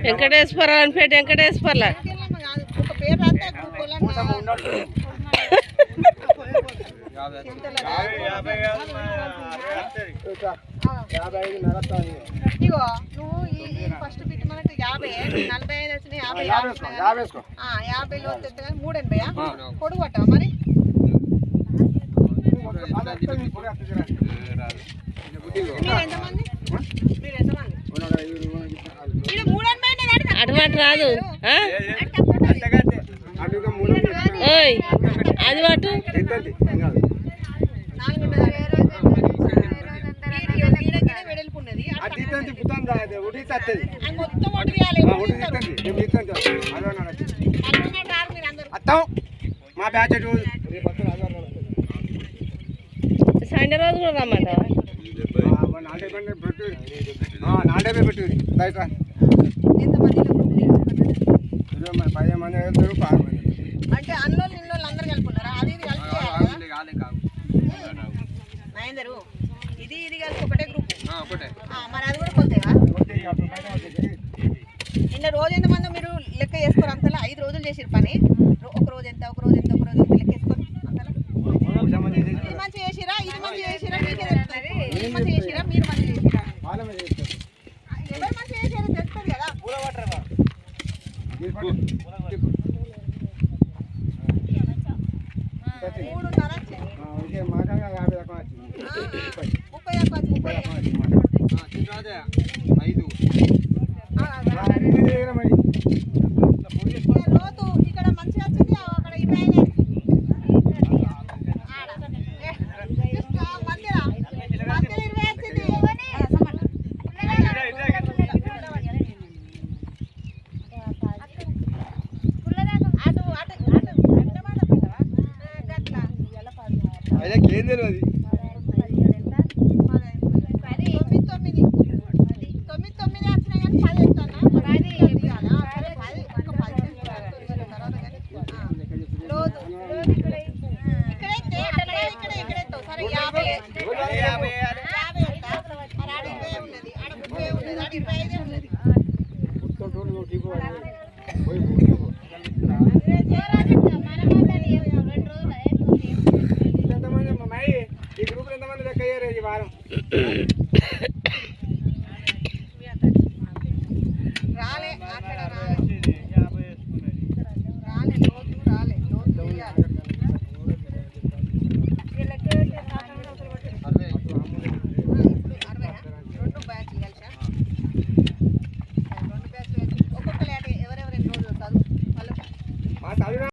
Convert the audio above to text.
వెంకటేశ్వర అని పేరు వెంకటేశ్వర్ల ఇగో నువ్వు ఈ ఫస్ట్ బిట్ మనకి 50 45 వచ్చినాయి 50లో వచ్చేస్తే 380 పొడుగు పట్టవా మరి అటువంటి రాదు అది వాటు మా బ్యాచ్ సండే రోజు కూడా రమ్మంట 40 పెట్టు అంటే అన్నోళ్ళు ఇన్నోళ్ళు అందరు కలుపుకున్నారా అది ఇది కలిపి నైందరు ఇది కలిపి ఒకటే గ్రూప్ మరి అది కూడా కొద్దిగా నిన్న రోజు ఎంతమంది మీరు లెక్క చేసుకోరు అంతలా 5 రోజులు చేసిరు పని ఒక రోజు ఎంత లెక్క వేసుకోరు అంతలా ఇది మంచి చేసిరా ఇది మంచి చేసిరా మీకే తెలుస్తుంది ఇది మంచి చేసిరా మీరు మంచి చేసిరా ఎవరు మంచి చేసారో తెలుస్తుంది కదా 30 ఇక్కడ మంచిగా వచ్చింది అక్కడ 20 ఈ గ్రూప్ ఎంతమంది లెక్క అయ్యారు ఈ వారం